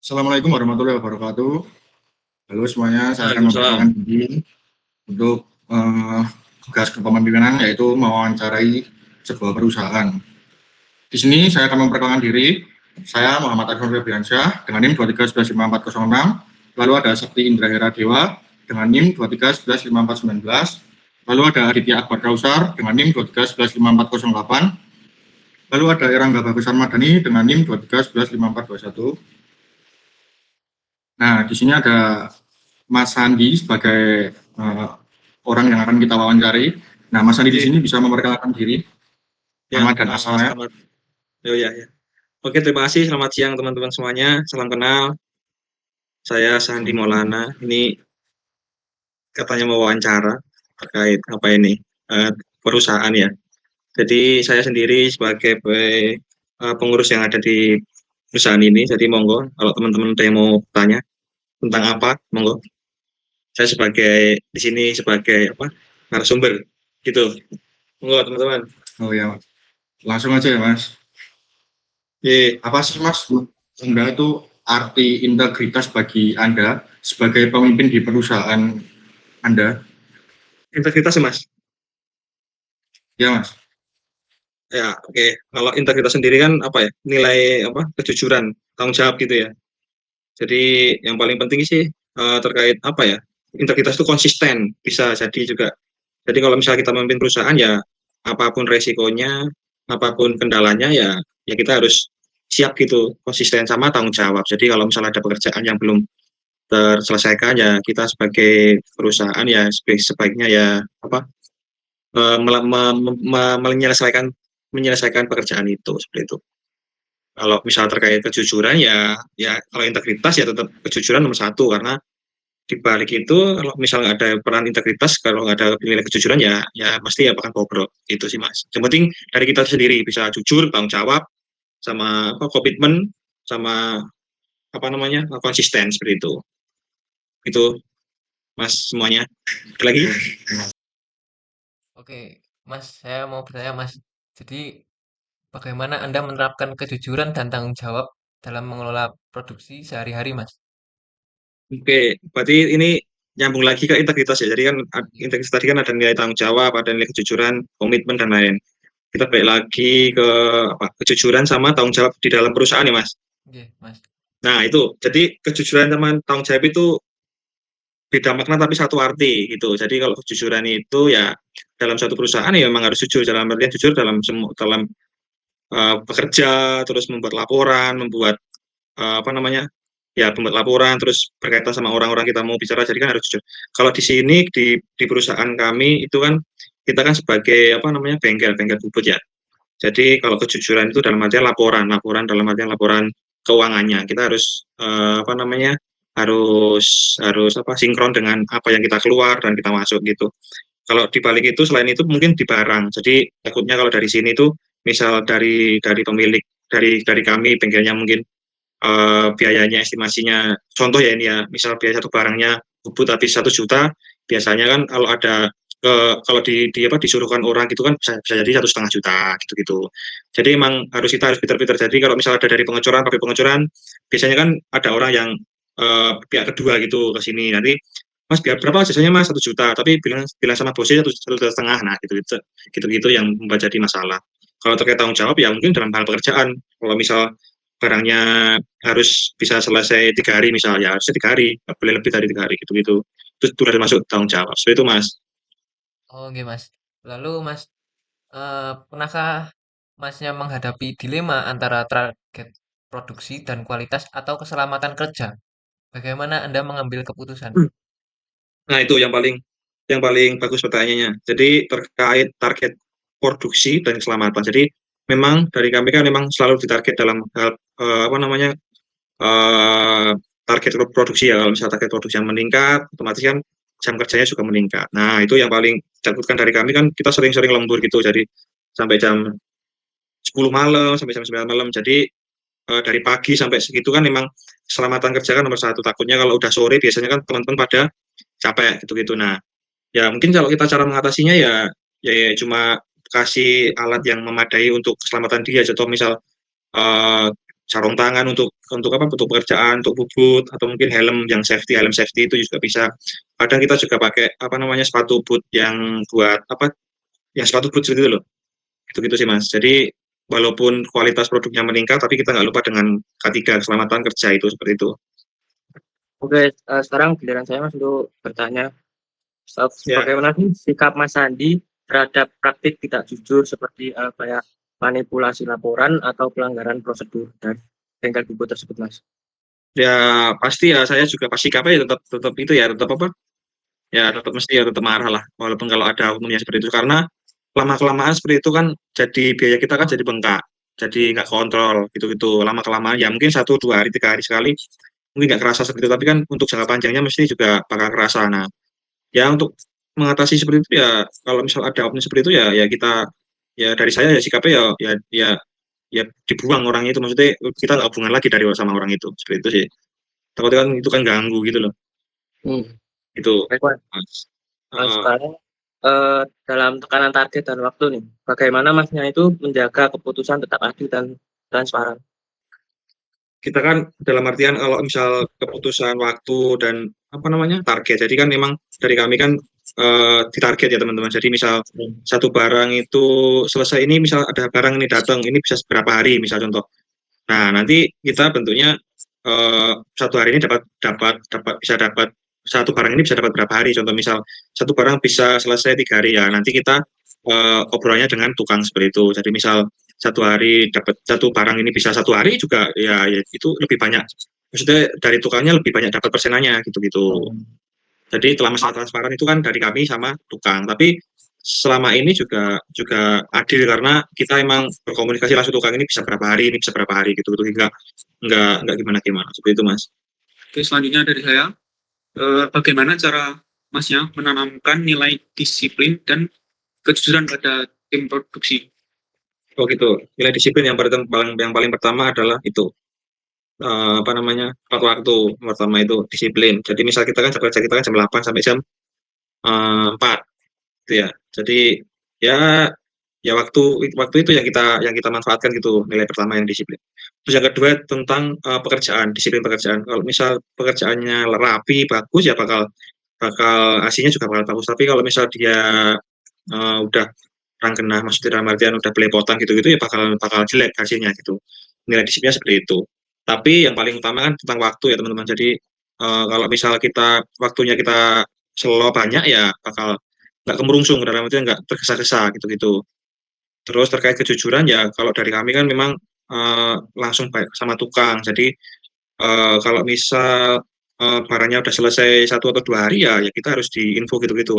Assalamualaikum warahmatullahi wabarakatuh. Halo semuanya, saya akan Waalaikumsalam. memperkenalkan diri untuk tugas kepemimpinan yaitu mewawancarai sebuah perusahaan. Di sini saya akan memperkenalkan diri. Saya Muhammad Arfan Febriansyah dengan NIM 23115406. Lalu ada Sakti Indra Heradewa dengan NIM 23115419. Lalu ada Aditya Akbar Kausar dengan NIM 23115408. Lalu ada Erangga Bagus Madani dengan NIM 23115421. Nah, di sini ada Mas Sandi sebagai orang yang akan kita wawancari. Nah, Mas Sandi di sini bisa memperkenalkan diri, nama dan asalnya. Selamat. Ya. Oke, terima kasih. Selamat siang teman-teman semuanya. Salam kenal. Saya Sandi Maulana. Ini katanya mau wawancara terkait apa ini? Perusahaan ya. Jadi saya sendiri sebagai pengurus yang ada di perusahaan ini. Jadi monggo kalau teman-teman ada yang mau tanya tentang apa, monggo. Saya sebagai di sini sebagai narasumber gitu. Monggo teman-teman. Oh ya, langsung aja ya Mas. Apa sih Mas Anda itu arti integritas bagi Anda sebagai pemimpin di perusahaan Anda? Integritas ya Mas. Ya Mas. Ya, oke. Kalau integritas sendiri kan nilai kejujuran, tanggung jawab gitu ya. Jadi yang paling penting sih terkait integritas itu konsisten bisa jadi juga. Jadi kalau misalnya kita memimpin perusahaan ya apapun resikonya, apapun kendalanya ya kita harus siap gitu, konsisten sama tanggung jawab. Jadi kalau misalnya ada pekerjaan yang belum terselesaikan ya kita sebagai perusahaan ya sebaiknya ya menyelesaikan pekerjaan itu seperti itu. Kalau misal terkait kejujuran ya kalau integritas ya tetap kejujuran nomor satu karena di balik itu kalau misalnya ada peran integritas kalau nggak ada nilai kejujuran ya pasti ya akan bobrok itu sih Mas. Yang penting dari kita sendiri bisa jujur, tanggung jawab sama komitmen sama konsisten seperti itu. Itu Mas semuanya. Ada lagi? Oke, Mas, saya mau bertanya, Mas. Jadi, bagaimana Anda menerapkan kejujuran dan tanggung jawab dalam mengelola produksi sehari-hari, Mas? Oke, berarti ini nyambung lagi ke integritas ya. Jadi kan Oke, integritas tadi kan ada nilai tanggung jawab, ada nilai kejujuran, komitmen dan lain. Kita balik lagi ke kejujuran sama tanggung jawab di dalam perusahaan ya, Mas. oke, Mas. Nah, itu. Jadi kejujuran sama tanggung jawab itu beda makna tapi satu arti gitu. Jadi kalau kejujuran itu ya dalam satu perusahaan ya memang harus jujur dalam artian jujur dalam bekerja, terus membuat laporan, membuat ya membuat laporan, terus berkaitan sama orang-orang kita mau bicara, jadi kan harus jujur. Kalau di sini di perusahaan kami itu kan kita kan sebagai bengkel bubut ya. Jadi kalau kejujuran itu dalam artian laporan dalam artian laporan keuangannya. Kita harus harus sinkron dengan apa yang kita keluar dan kita masuk gitu. Kalau dibalik itu selain itu mungkin di barang. Jadi takutnya kalau dari sini tuh misal dari pemilik dari kami bengkelnya mungkin biayanya estimasinya contoh ya ini ya misal biaya satu barangnya bubut habis 1 juta biasanya kan kalau ada kalau disuruhkan orang gitu kan bisa jadi 1,5 juta gitu-gitu. Jadi emang kita harus pintar-pintar. Jadi kalau misal ada dari pengecoran pabrik pengecoran biasanya kan ada orang yang pihak kedua gitu ke sini nanti Mas biar berapa jasanya Mas 1 juta tapi bilang bilang sama bosnya 1,5 juta nah gitu yang membuat jadi masalah. Kalau terkait tanggung jawab ya mungkin dalam hal pekerjaan kalau misal barangnya harus bisa selesai 3 hari misalnya harusnya 3 hari nggak boleh lebih dari 3 hari gitu itu sudah masuk tanggung jawab seperti itu Mas. Oh, oke, Mas. Lalu, Mas, pernahkah Masnya menghadapi dilema antara target produksi dan kualitas atau keselamatan kerja? Bagaimana Anda mengambil keputusan? Nah itu yang paling bagus pertanyaannya jadi terkait target produksi dan keselamatan. Jadi memang dari kami kan memang selalu ditarget dalam hal eh, target produksi ya kalau misalnya target produksi yang meningkat otomatis kan jam kerjanya juga meningkat. Nah itu yang paling ditakutkan dari kami kan kita sering-sering lembur gitu jadi sampai jam 10 malam sampai jam 9 malam jadi dari pagi sampai segitu kan memang keselamatan kerja kan nomor satu takutnya kalau udah sore biasanya kan teman-teman pada capek gitu-gitu. Nah ya mungkin kalau kita cara mengatasinya ya cuma kasih alat yang memadai untuk keselamatan dia contoh misal eh, sarung tangan untuk apa, untuk pekerjaan, untuk bubut, atau mungkin helm safety itu juga bisa. Kadang kita juga pakai, apa namanya, sepatu boot yang buat apa, yang sepatu boot gitu loh, gitu-gitu sih, Mas. Jadi, walaupun kualitas produknya meningkat, tapi kita nggak lupa dengan K3, keselamatan kerja itu, seperti itu. Oke, sekarang giliran saya Mas untuk bertanya, Ya. bagaimana sih sikap Mas Sandi terhadap praktik tidak jujur seperti kayak manipulasi laporan atau pelanggaran prosedur dari bengkel buku tersebut, Mas? Ya, pasti ya, saya juga pasti sikapnya ya tetap tetap itu ya, tetap apa, ya tetap mesti ya tetap marah lah, walaupun kalau ada oknumnya seperti itu. Karena lama-kelamaan seperti itu kan jadi biaya kita kan jadi bengkak, jadi nggak kontrol gitu-gitu. Lama-kelamaan ya mungkin 1, 2 hari, 3 hari sekali, mungkin nggak kerasa seperti itu, tapi kan untuk jangka panjangnya mesti juga bakal kerasa. Nah, ya untuk mengatasi seperti itu ya, kalau misal ada oknum seperti itu ya kita, ya dari saya ya sikapnya ya dibuang orang itu, maksudnya kita nggak hubungan lagi dari sama orang itu, seperti itu sih. Takutnya kan itu kan ganggu gitu loh, Hmm. itu, Baik, Mas. Mas. Sekarang dalam tekanan target dan waktu nih, bagaimana Masnya itu menjaga keputusan tetap adil dan transparan? Kita kan dalam artian kalau misal keputusan waktu dan apa namanya, target, jadi kan memang dari kami kan, ditarget ya teman-teman. Jadi misal satu barang itu selesai, ini misal ada barang ini datang, ini bisa berapa hari misal contoh. Nah, nanti kita bentuknya, 1 hari ini dapat dapat dapat bisa dapat satu barang ini bisa dapat berapa hari. Contoh misal satu barang bisa selesai 3 hari, ya nanti kita, obrolannya dengan tukang seperti itu. Jadi misal 1 hari dapat satu barang ini bisa 1 hari juga, ya itu lebih banyak. Maksudnya dari tukangnya lebih banyak dapat persenannya gitu-gitu. Jadi telah masalah transparan itu kan dari kami sama tukang. Tapi selama ini juga juga adil karena kita emang berkomunikasi langsung tukang ini bisa berapa hari, ini bisa berapa hari gitu gitu, enggak gimana-gimana seperti itu, Mas. Oke, selanjutnya dari saya, bagaimana cara Masnya menanamkan nilai disiplin dan kejujuran pada tim produksi? Oh gitu. Nilai disiplin yang paling pertama adalah itu, apa namanya, tepat waktu. Pertama itu disiplin. Jadi misal kita kan kerja kita kan jam 8 sampai jam 4 gitu ya. Jadi ya waktu waktu itu yang kita manfaatkan gitu, nilai pertama yang disiplin. Terus yang kedua tentang, pekerjaan, disiplin pekerjaan. Kalau misal pekerjaannya rapi, bagus, ya bakal bakal hasilnya juga bakal bagus. Tapi kalau misal dia, udah rangenah, maksudnya dalam artian udah belepotan gitu-gitu, ya bakal bakal jelek hasilnya gitu. Nilai disiplinnya seperti itu. Tapi yang paling utama kan tentang waktu ya teman-teman. Jadi, kalau misal waktunya kita slow banyak, ya bakal nggak kemerungsung, dalam artian nggak tergesa-gesa gitu-gitu. Terus terkait kejujuran ya kalau dari kami kan memang, langsung baik sama tukang. Jadi, kalau misal, barangnya udah selesai 1 atau 2 hari, ya kita harus diinfo gitu-gitu.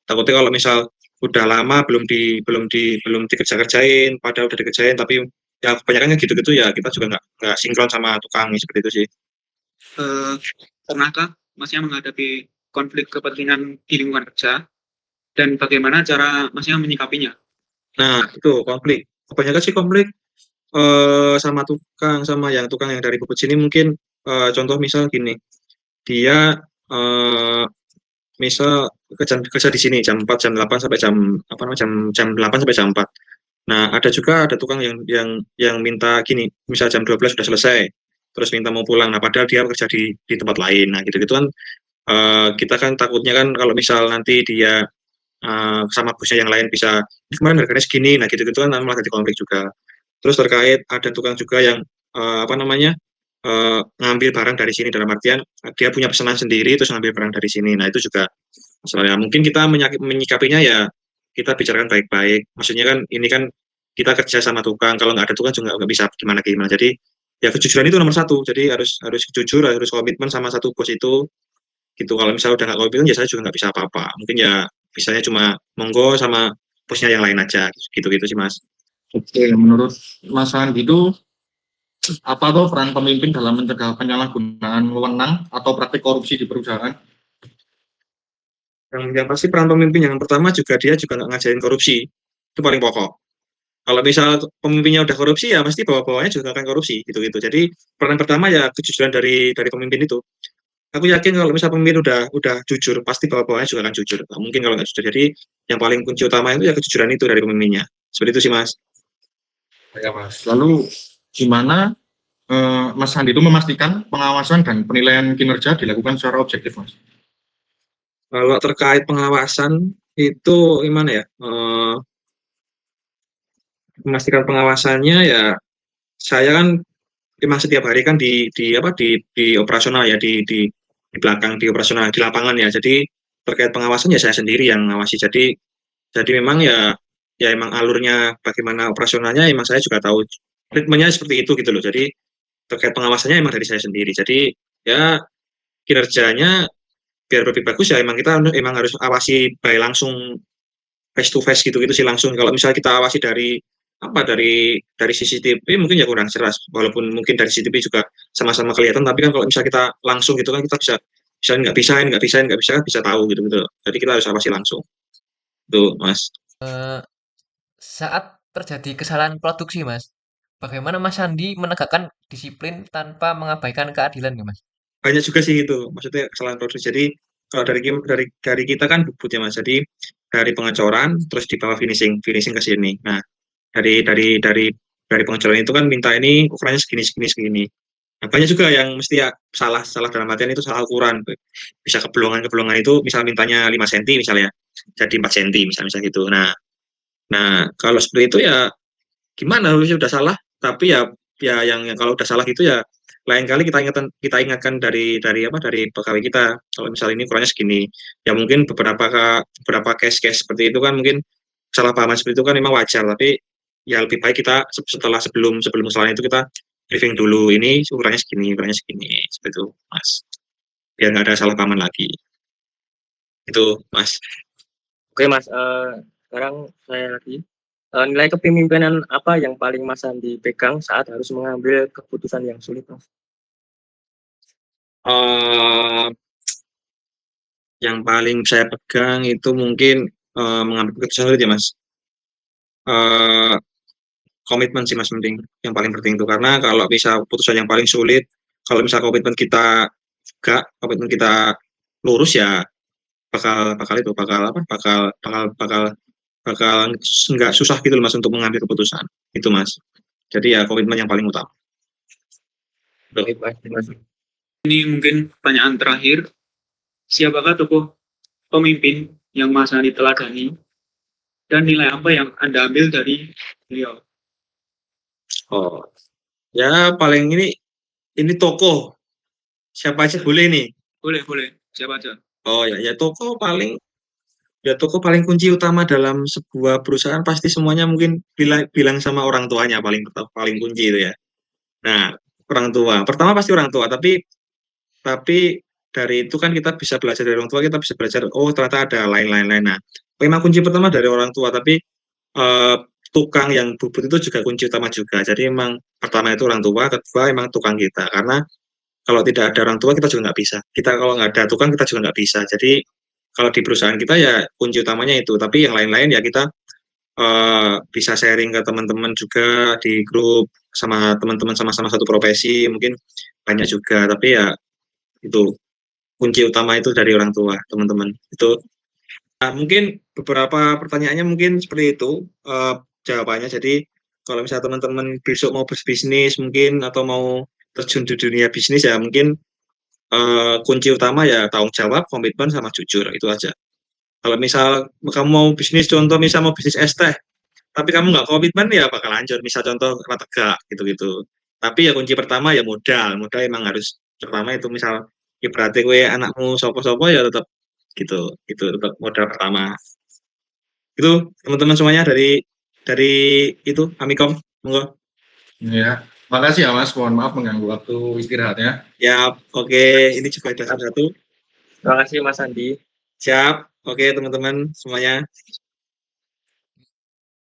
Takutnya kalau misal udah lama belum dikerjain, padahal udah dikerjain tapi ya kebanyakan kan gitu-gitu, ya kita juga nggak sinkron sama tukang, seperti itu sih. Pernahkah Masnya menghadapi konflik kepentingan di lingkungan kerja dan bagaimana cara Masnya menyikapinya? Nah, itu konflik. Kebanyakan sih konflik, sama tukang yang dari Bogor sini mungkin, contoh misal gini, dia, misal kerja di sini jam 8 sampai jam apa namanya, jam 8 sampai jam 4. Nah, ada tukang yang minta gini, misal jam 12 sudah selesai, terus minta mau pulang. Nah, padahal dia bekerja di tempat lain. Nah, gitu-gitu kan, kita kan takutnya kan kalau misal nanti dia, sama bosnya yang lain bisa, "Ini kemarin harganya segini." Nah, gitu-gitu kan malah jadi konflik juga. Terus terkait ada tukang juga yang, apa namanya, ngambil barang dari sini, dalam artian, dia punya pesanan sendiri terus ngambil barang dari sini. Nah, itu juga masalahnya. Mungkin kita menyikapinya ya kita bicarakan baik-baik. Maksudnya kan ini kan kita kerja sama tukang, kalau nggak ada tukang juga nggak bisa gimana-gimana. Jadi ya kejujuran itu nomor satu. Jadi harus harus jujur, harus komitmen sama satu bos itu, gitu. Kalau misalnya udah nggak komitmen, ya saya juga nggak bisa apa-apa. Mungkin ya bisanya cuma monggo sama bosnya yang lain aja, gitu-gitu sih, Mas. Oke, menurut Mas Andi itu apa tuh peran pemimpin dalam mencegah penyalahgunaan wewenang atau praktik korupsi di perusahaan? Yang pasti peran pemimpin yang pertama juga dia juga nggak ngajarin korupsi, itu paling pokok. Kalau misal pemimpinnya udah korupsi, ya pasti bawah-bawahnya juga akan korupsi, gitu-gitu. Jadi peran pertama ya kejujuran dari pemimpin itu. Aku yakin kalau misal pemimpin udah jujur, pasti bawah-bawahnya juga akan jujur. Nggak mungkin kalau nggak jujur. Jadi yang paling kunci utama itu ya kejujuran itu dari pemimpinnya. Seperti itu sih, Mas. Ya, Mas. Lalu gimana Mas Sandi itu memastikan pengawasan dan penilaian kinerja dilakukan secara objektif, Mas? Kalau terkait pengawasan itu gimana ya? Memastikan pengawasannya ya saya kan memang setiap hari kan di operasional ya di belakang di operasional di lapangan ya. Jadi terkait pengawasan ya saya sendiri yang ngawasi. Jadi memang ya emang alurnya bagaimana operasionalnya emang saya juga tahu ritmenya seperti itu gitu loh. Jadi terkait pengawasannya emang dari saya sendiri. Jadi ya kinerjanya biar lebih bagus ya emang kita emang harus awasi by langsung face to face gitu-gitu sih langsung. Kalau misalnya kita awasi dari CCTV mungkin ya kurang jelas. Walaupun mungkin dari CCTV juga sama-sama kelihatan, tapi kan kalau misalnya kita langsung gitu kan kita bisa nggak bisa kan bisa tahu gitu gitu. Jadi kita harus awasi langsung. Tuh, Mas. Saat terjadi kesalahan produksi, Mas, bagaimana Mas Sandi menegakkan disiplin tanpa mengabaikan keadilan nih, Mas? Banyak juga sih itu. Maksudnya kesalahan produksi. Jadi kalau dari kita kan bubut ya Mas. Jadi dari pengecoran terus di bawah finishing ke sini. Nah, dari pengecoran itu kan minta ini ukurannya segini. Nah, banyak juga yang mesti ya salah dalam artian itu salah ukuran. Bisa kebolongan itu misal mintanya 5 cm misalnya, jadi 4 cm misalnya gitu. Nah kalau seperti itu ya gimana udah salah, tapi ya yang kalau udah salah gitu ya lain kali kita ingatkan dari pegawai kita kalau misal ini ukurannya segini. Ya mungkin beberapa case-case seperti itu kan mungkin salah pahaman seperti itu kan memang wajar, tapi ya lebih baik kita sebelum kesalahan itu kita briefing dulu ini ukurannya segini seperti itu Mas, biar nggak ada salah pahaman lagi itu Mas. Oke Mas, sekarang saya lagi. Nilai kepemimpinan apa yang paling Mas Sandi pegang saat harus mengambil keputusan yang sulit, Mas? Yang paling saya pegang itu mungkin mengambil keputusan sulit ya Mas. Komitmen sih Mas penting, yang paling penting itu karena kalau bisa keputusan yang paling sulit, kalau misal komitmen kita lurus ya bakal nggak susah gitu loh Mas untuk mengambil keputusan itu Mas. Jadi ya komitmen yang paling utama. Oke, Mas. Ini mungkin pertanyaan terakhir. Siapakah tokoh pemimpin yang Mas Sandi teladani dan nilai apa yang Anda ambil dari beliau? Oh, ya paling ini tokoh siapa aja boleh nih. Boleh. Siapa aja? Oh ya tokoh paling kunci utama dalam sebuah perusahaan pasti semuanya mungkin bilang sama orang tuanya paling kunci itu ya. Nah, orang tua. Pertama pasti orang tua, tapi dari itu kan kita bisa belajar dari orang tua, kita bisa belajar oh ternyata ada lain-lain. Nah, memang kunci pertama dari orang tua, tapi tukang yang bubut itu juga kunci utama juga. Jadi memang pertama itu orang tua, kedua memang tukang kita. Karena kalau tidak ada orang tua kita juga nggak bisa. Kita kalau nggak ada tukang kita juga nggak bisa. Jadi kalau di perusahaan kita ya kunci utamanya itu. Tapi yang lain-lain ya kita bisa sharing ke teman-teman juga di grup sama teman-teman sama-sama satu profesi mungkin banyak juga. Tapi ya itu kunci utama itu dari orang tua teman-teman itu. Nah, mungkin beberapa pertanyaannya mungkin seperti itu jawabannya. Jadi kalau misalnya teman-teman besok mau berbisnis mungkin atau mau terjun di dunia bisnis ya mungkin kunci utama ya tanggung jawab, komitmen sama jujur itu aja. Kalau misal kamu mau bisnis, contoh misal mau bisnis es teh, tapi kamu nggak komitmen ya bakal hancur. Misal contoh kena tegak gitu-gitu. Tapi ya kunci pertama ya modal emang harus pertama itu misal ibaratnya gue anakmu sopo-sopo ya tetap gitu, itu tetap modal pertama. Itu teman-teman semuanya dari itu Amikom, monggo. Ya, makasih ya Mas. Mohon maaf mengganggu waktu istirahatnya. Ya, oke. Ini juga ada satu. Terima kasih Mas Sandi. Siap. Oke, teman-teman semuanya.